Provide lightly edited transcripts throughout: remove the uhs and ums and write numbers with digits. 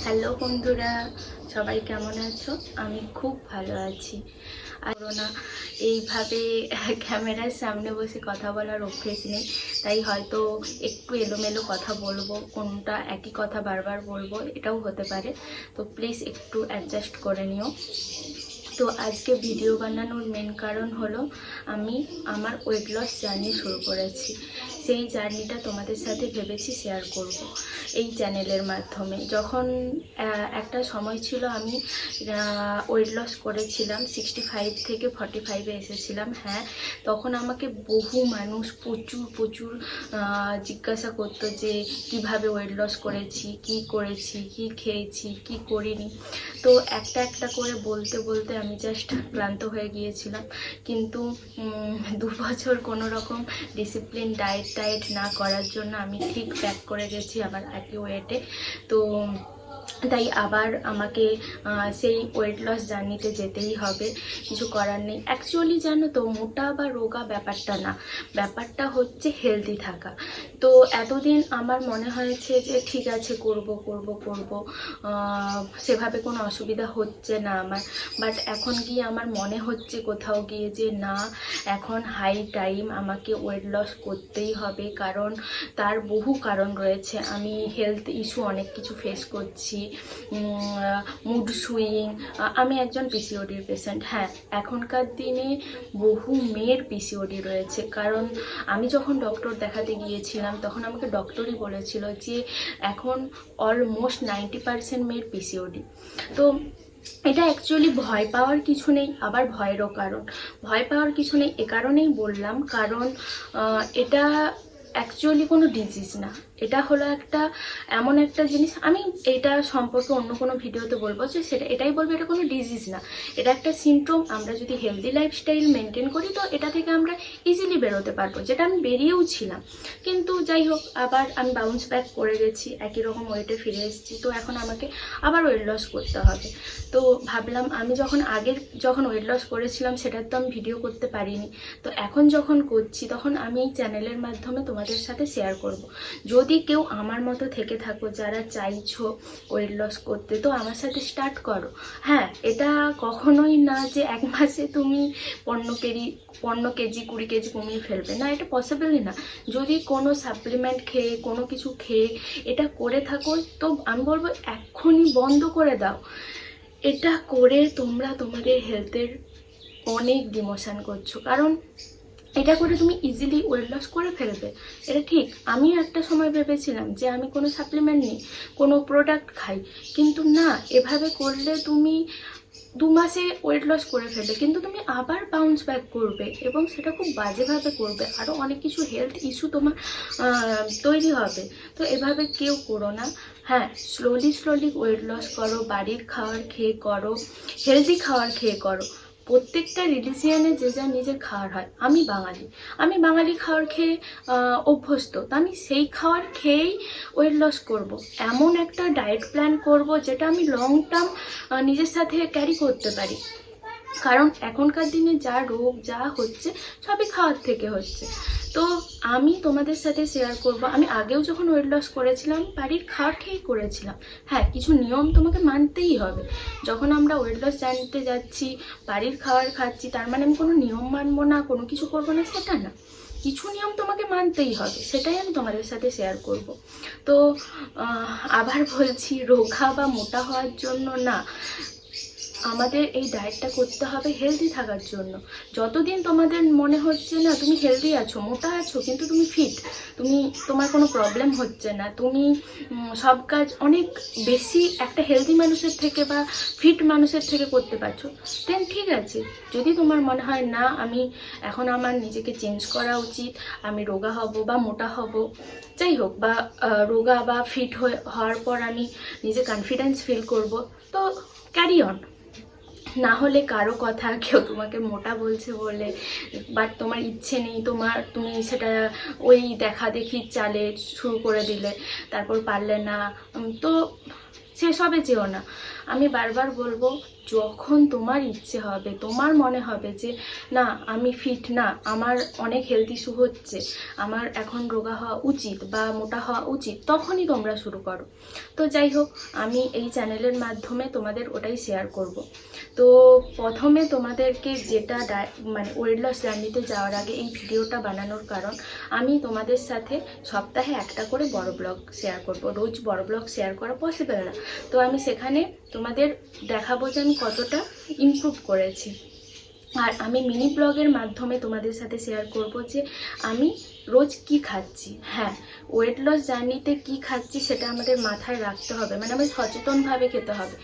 Hello বন্ধুরা, সবাই কেমন আছো? আমি খুব ভালো আছি। আর না, এইভাবে ক্যামেরার সামনে বসে কথা বলার অভ্যেস নেই, তাই হয়তো একটু এলোমেলো কথা বলবো, কোনটা একই কথা বারবার বলবো, এটাও হতে পারে। তো প্লিজ একটু অ্যাডজাস্ট করে নিও। তো আজকে ভিডিও বানানোর মেন কারণ হলো আমি আমার ওয়েট লস জার্নি শুরু করেছি। সেই জার্নিটা তোমাদের সাথে ভেবেছি শেয়ার করব এই চ্যানেলের মাধ্যমে। যখন একটা সময় ছিল আমি ওয়েট লস করেছিলাম, 65 থেকে 45-এ এসেছিলাম। হ্যাঁ, তখন আমাকে বহু মানুষ প্রচুর জিজ্ঞাসা করতো যে কিভাবে ওয়েট লস করেছি, কি করেছি, কি খেয়েছি, কি করিনি। তো একটা একটা করে বলতে বলতে আমি জাস্ট ক্লান্ত হয়ে গিয়েছিলাম। কিন্তু 2 বছর কোনো রকম ডিসিপ্লিন ডায়েট না করার জন্য আমি ঠিক ব্যাক করে গেছি আবার একই ওয়েটে। তো তাই আবার আমাকে সেই ওয়েট লস জার্নিতে যেতেই হবে, কিছু করার নেই। অ্যাকচুয়ালি জানো তো, মোটা বা রোগা ব্যাপারটা না, ব্যাপারটা হচ্ছে হেলদি থাকা। তো এতদিন আমার মনে হয়েছে যে ঠিক আছে করব, সেভাবে কোনো অসুবিধা হচ্ছে না আমার। বাট এখন গিয়ে আমার মনে হচ্ছে কোথাও গিয়ে যে না, এখন হাই টাইম, আমাকে ওয়েট লস করতেই হবে। কারণ তার বহু কারণ রয়েছে। আমি হেলথ ইস্যু অনেক কিছু ফেস করছি, মুড সুইং। আমি একজন পিসিওডির পেশেন্ট। হ্যাঁ, এখনকার দিনে বহু মেয়ের পিসিওডি রয়েছে। কারণ আমি যখন ডক্টর দেখাতে গিয়েছিলাম তখন আমাকে ডক্টরই বলেছিল যে এখন অলমোস্ট 90% মেয়ের পিসিওডি। তো এটা অ্যাকচুয়ালি ভয় পাওয়ার কিছু নেই, আবার ভয়েরও কারণ। ভয় পাওয়ার কিছু নেই এ কারণেই বললাম, কারণ এটা অ্যাকচুয়ালি কোনো ডিজিজ না। এটা হলো এমন একটা জিনিস, আমি এটা সম্পর্কে অন্য কোনো ভিডিওতে বলবো যে এটাই বলবো, এটা কোনো ডিজিজ না, এটা একটা সিমটম। আমরা যদি হেলদি লাইফস্টাইল মেনটেন করি তো এটা থেকে আমরা ইজিলি বেরোতে পারবো, যেটা আমি বেরিয়েও ছিলাম। কিন্তু যাই হোক, আবার আমি বাউন্স ব্যাক করে গেছি, একই রকম ওয়েটে ফিরে এসেছি। তো এখন আমাকে আবার ওয়েট লস করতে হবে। তো ভাবলাম, আমি যখন ওয়েট লস করেছিলাম সেটার তো আমি ভিডিও করতে পারিনি। তো এখন যখন করছি তখন আমি এই চ্যানেলের মাধ্যমে তোমাদের সাথে শেয়ার করব। যদি কেউ আমার মতো থেকে থাকো, যারা চাইছো ওয়েট লস করতে, তো আমার সাথে স্টার্ট করো। হ্যাঁ, এটা কখনোই না যে 1 মাসে তুমি 15 কেজি 20 কেজি কমিয়ে ফেলবে, না, এটা পসিবলই না। যদি কোনো সাপ্লিমেন্ট খেয়ে, কোনো কিছু খেয়ে এটা করে থাকো, তো আমি বলবো এক্ষুনি বন্ধ করে দাও। এটা করে তোমরা তোমাদের হেলথের অনেক ডিমোশন করছো। কারণ এটা করে তুমি ইজিলি ওয়েট লস করে ফেলবে, এটা ঠিক। আমিও একটা সময় ভেবেছিলাম যে আমি কোনো সাপ্লিমেন্ট নিই, কোনো প্রোডাক্ট খাই, কিন্তু না, এভাবে করলে তুমি 2 মাসে ওয়েট লস করে ফেলবে, কিন্তু তুমি আবার বাউন্স ব্যাক করবে এবং সেটা খুব বাজেভাবে করবে। আরও অনেক কিছু হেলথ ইস্যু তোমার তৈরি হবে। তো এভাবে কেউ করো না। হ্যাঁ, স্লোলি ওয়েট লস করো, বাড়ির খাবার খেয়ে করো, হেলদি খাবার খেয়ে করো। প্রত্যেকটা রিলিজিয়ানে যে যা নিজের খাওয়ার হয়। আমি বাঙালি খাবার খেয়ে অভ্যস্ত, তো আমি সেই খাবার খেয়েই ওয়েট লস করব। এমন একটা ডায়েট প্ল্যান করব যেটা আমি লং টার্ম নিজের সাথে ক্যারি করতে পারি। কারণ এখনকার দিনে যা রোগ যা হচ্ছে সবই খাওয়ার থেকে হচ্ছে। তো আমি তোমাদের সাথে শেয়ার করব, আমি আগেও যখন ওয়েট লস করেছিলাম বাড়ির খাবার খেয়েই করেছিলাম। হ্যাঁ, কিছু নিয়ম তোমাকে মানতেই হবে। যখন আমরা ওয়েট লস জানতে যাচ্ছি, বাড়ির খাবার খাচ্ছি, তার মানে আমি কোনো নিয়ম মানবো না, কোনো কিছু করবো না, সেটা না। কিছু নিয়ম তোমাকে মানতেই হবে, সেটাই আমি তোমাদের সাথে শেয়ার করব। তো আবার বলছি, রোগা বা মোটা হওয়ার জন্য না, আমাদের এই ডায়েটটা করতে হবে হেলদি থাকার জন্য। যতদিন তোমাদের মনে হচ্ছে না তুমি হেলদি আছো, মোটা আছো, কিন্তু তুমি ফিট, তোমার কোনো প্রবলেম হচ্ছে না, তুমি সব কাজ অনেক বেশি একটা হেলদি মানুষের থেকে বা ফিট মানুষের থেকে করতে পারছো, দেন ঠিক আছে। যদি তোমার মনে হয় না, আমি এখন আমার নিজেকে চেঞ্জ করা উচিত, আমি রোগা হব বা মোটা হব, যাই হোক, বা রোগা বা ফিট হওয়ার পর আমি নিজে কনফিডেন্স ফিল করব, তো ক্যারি অন। না হলে কারো কথা, কেউ তোমাকে মোটা বলছে বলে বাট তোমার ইচ্ছে নেই, তুমি সেটা ওই দেখা দেখি চালে শুরু করে দিলে, তারপর পারলে না, তো সেসবে যেও না। আমি বারবার বলবো, যখন তোমার ইচ্ছে হবে, তোমার মনে হবে যে না আমি ফিট না, আমার অনেক হেলথ ইস্যু হচ্ছে, আমার এখন রোগা হওয়া উচিত বা মোটা হওয়া উচিত, তখনই তোমরা শুরু করো। তো যাই হোক, আমি এই চ্যানেলের মাধ্যমে তোমাদের ওটাই শেয়ার করব। তো প্রথমে তোমাদেরকে যেটা মানে ওয়েট লস জার্নিতে যাওয়ার আগে এই ভিডিওটা বানানোর কারণ, আমি তোমাদের সাথে সপ্তাহে একটা করে বড় ব্লগ শেয়ার করব। রোজ বড় ব্লগ শেয়ার করা পসিবল না, তো আমি সেখানে তোমাদের দেখাবো যে আমি কতটা ইমপ্রুভ করেছি। আর আমি মিনি ব্লগের মাধ্যমে তোমাদের সাথে শেয়ার করব যে আমি রোজ কি খাচ্ছি। হ্যাঁ, ওয়েট লস জার্নিতে কি খাচ্ছি সেটা আমাদের মাথায় রাখতে হবে, মানে আমাদের সচেতনভাবে খেতে হবে।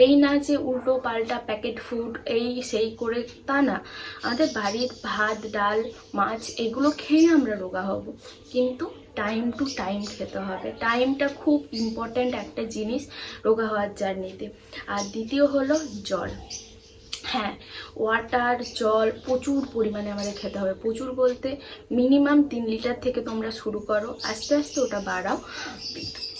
এই না যে উল্টো পাল্টা প্যাকেট ফুড এই সেই করে, তা না। আমাদের বাড়ির ভাত ডাল মাছ এগুলো খেয়ে আমরা রোগা হব, কিন্তু টাইম টু টাইম খেতে হবে। টাইমটা খুব ইম্পর্ট্যান্ট একটা জিনিস রোগা হওয়ার জার্নিতে। আর দ্বিতীয় হলো জল। হ্যাঁ, ওয়াটার জল প্রচুর পরিমাণে আমাদের খেতে হবে। প্রচুর বলতে মিনিমাম 3 লিটার থেকে তোমরা শুরু করো, আস্তে আস্তে ওটা বাড়াও।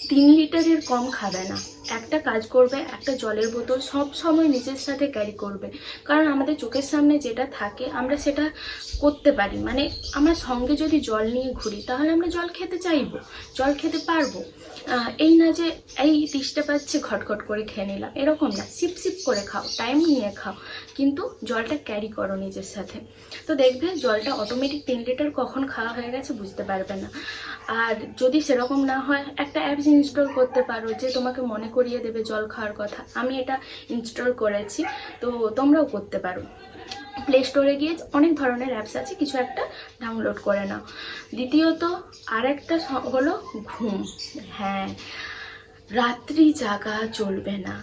3 লিটারের কম খাবে না। একটা কাজ করবে, একটা জলের বোতল সব সময় নিজের সাথে ক্যারি করবে, কারণ আমাদের চোখের সামনে যেটা থাকে আমরা সেটা করতে পারি। মানে আমরা সঙ্গে যদি জল নিয়ে ঘুরি তাহলে আমরা জল খেতে চাইবো, জল খেতে পারবো। এই না যে এই তৃষ্ণা পাচ্ছে ঘটঘট করে খেয়ে নিলাম, এরকম না। সিপ সিপ করে খাও, টাইম নিয়ে খাও, কিন্তু জলটা ক্যারি করো নিজের সাথে। তো দেখবে জলটা অটোমেটিক 3 লিটার কখন খাওয়া হয়ে গেছে বুঝতে পারবে না। আর যদি সেরকম না হয়, একটা অ্যাপস ইনস্টল করতে পারো যে তোমাকে মনে করিয়ে দেবে জল খাওয়ার কথা। আমি এটা ইনস্টল করেছি, তো তোমরাও করতে পারো। প্লে স্টোরে গিয়ে অনেক ধরনের অ্যাপস আছে, কিছু একটা ডাউনলোড করে নাও। দ্বিতীয়ত আরেকটা হলো ঘুম। হ্যাঁ, রাত্রি জাগা চলবে না।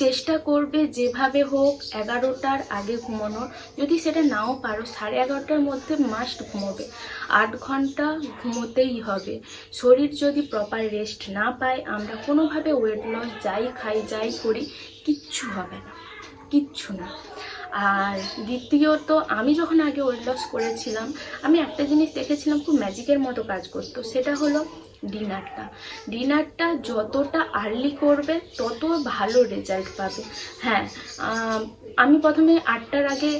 চেষ্টা করবে যেভাবে হোক 11টার আগে ঘুমানোর। যদি সেটা নাও পারো 11:30টার মধ্যে মাস্ট ঘুমোবে। 8 ঘন্টা ঘুমোতেই হবে। শরীর যদি প্রপার রেস্ট না পায়, আমরা কোনোভাবে ওয়েট লস যাই খাই যাই করি কিচ্ছু হবে না, কিচ্ছু না। আর দ্বিতীয়ত, আমি যখন আগে ওয়েট লস করেছিলাম, আমি একটা জিনিস দেখেছিলাম খুব ম্যাজিকের মতো কাজ করতো, সেটা হলো ডিনারটা যতটা আর্লি করবে তত ভালো রেজাল্ট পাবে। হ্যাঁ, আমি প্রথমে 8টার আগে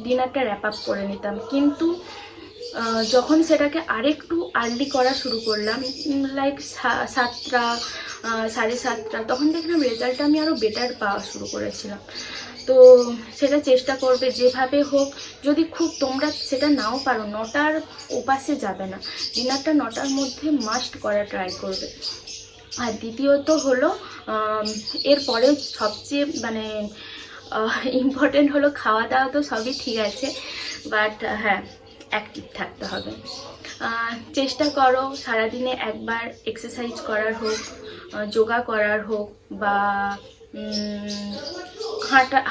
ডিনারটা র্যাপ আপ করে নিতাম, কিন্তু যখন সেটাকে আরেকটু আর্লি করা শুরু করলাম, লাইক 7টা 7:30, তখন দেখলাম রেজাল্টটা আমি আরও বেটার পাওয়া শুরু করেছিলাম। তো সেটা চেষ্টা করবে যেভাবে হোক। যদি খুব তোমরা সেটা নাও পারো, 9টার ওপাশে যাবে না, ডিনারটা 9টার মধ্যে মাস্ট করা ট্রাই করবে। আর দ্বিতীয়ত হলো, এরপরে সবচেয়ে মানে ইম্পর্টেন্ট হলো খাওয়া দাওয়া। তো সবই ঠিক আছে, বাট হ্যাঁ, অ্যাক্টিভ থাকতে হবে। চেষ্টা করো সারাদিনে একবার এক্সারসাইজ করার হোক, যোগা করার হোক, বা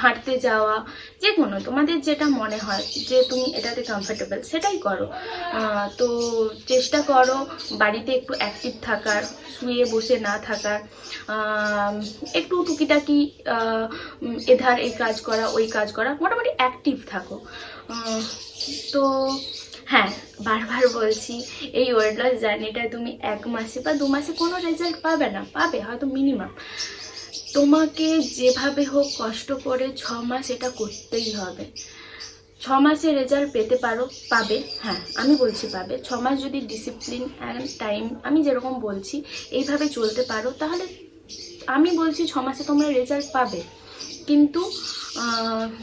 হাঁটতে যাওয়া, যে কোনো তোমাদের যেটা মনে হয় যে তুমি এটাতে কমফোর্টেবল সেটাই করো। তো চেষ্টা করো বাড়িতে একটু অ্যাক্টিভ থাকার, শুয়ে বসে না থাকার, একটু টুকিটাকি এধার এই কাজ করা ওই কাজ করা, মোটামুটি অ্যাক্টিভ থাকো। তো হ্যাঁ, বারবার বলছি, এই ওয়েট লস জার্নিটা তুমি 1 মাসে বা 2 মাসে কোনো রেজাল্ট পাবে না, পাবে হয়তো মিনিমাম। তোমাকে যেভাবে হোক কষ্ট করে 6 মাস এটা করতেই হবে। 6 মাসে রেজাল্ট পেতে পারো, পাবে। হ্যাঁ, আমি বলছি পাবে। 6 মাস যদি ডিসিপ্লিন অ্যান্ড টাইম আমি যেরকম বলছি এইভাবে চলতে পারো, তাহলে আমি বলছি 6 মাসে তোমরা রেজাল্ট পাবে। কিন্তু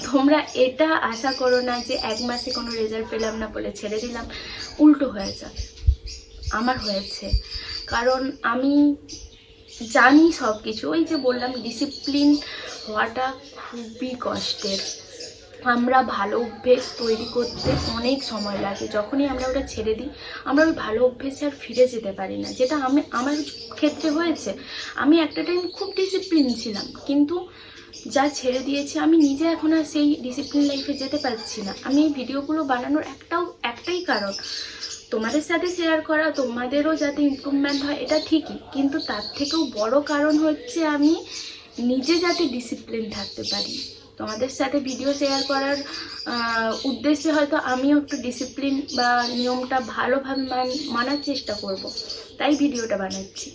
তোমরা এটা আশা করো না যে 1 মাসে কোনো রেজাল্ট পেলাম না বলে ছেড়ে দিলাম, উল্টো হয়ে যাবে। আমার হয়েছে, কারণ আমি জানি সব কিছু। ওই যে বললাম, ডিসিপ্লিন হওয়াটা খুবই কষ্টের। আমরা ভালো অভ্যেস তৈরি করতে অনেক সময় লাগে, যখনই আমরা ওটা ছেড়ে দিই আমরা ওই ভালো অভ্যেসে আর ফিরে যেতে পারি না, যেটা আমার ক্ষেত্রে হয়েছে। আমি একটা টাইম খুব ডিসিপ্লিন ছিলাম, কিন্তু যা ছেড়ে দিয়েছি আমি নিজে এখন আর সেই ডিসিপ্লিন লাইফে যেতে পারছি না। আমি এই ভিডিওগুলো বানানোর একটাই কারণ, তোমাদের সাথে শেয়ার করা, তোমাদেরও যাতে ইমপ্রুভমেন্ট হয়, এটা ঠিকই, কিন্তু তার থেকেও বড় কারণ হচ্ছে আমি নিজে যাতে ডিসিপ্লিন থাকতে পারি। তোমাদের সাথে ভিডিও শেয়ার করার উদ্দেশ্যে হয়তো আমিও একটু ডিসিপ্লিন বা নিয়মটা ভালোভাবে মানার চেষ্টা করব, তাই ভিডিওটা বানাচ্ছি।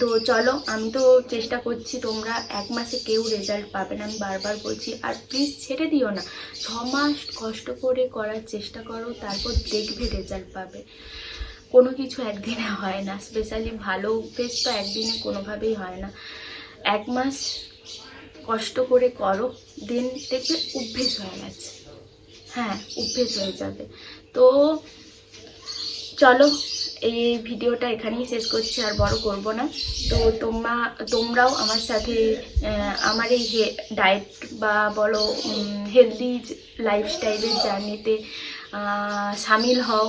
তো চলো, আমি তো চেষ্টা করছি, তোমরা 1 মাসে কেউ রেজাল্ট পাবে না, আমি বারবার বলছি। আর প্লিজ ছেড়ে দিও না, 6 মাস কষ্ট করে করার চেষ্টা করো, তারপর দেখবে রেজাল্ট পাবে। কোনো কিছু একদিনে হয় না, স্পেশালি ভালো অভ্যেস তো একদিনে কোনোভাবেই হয় না। 1 মাস কষ্ট করে করো, দেন দেখবে অভ্যেস হয়ে গেছে। হ্যাঁ, অভ্যেস হয়ে যাবে। তো চলো, এই ভিডিওটা এখানেই শেষ করছি, আর বড় করব না। তো তোমরাও আমার সাথে আমার এই ডায়েট বা বলো হেলদি লাইফস্টাইলের জার্নিতে সামিল হও।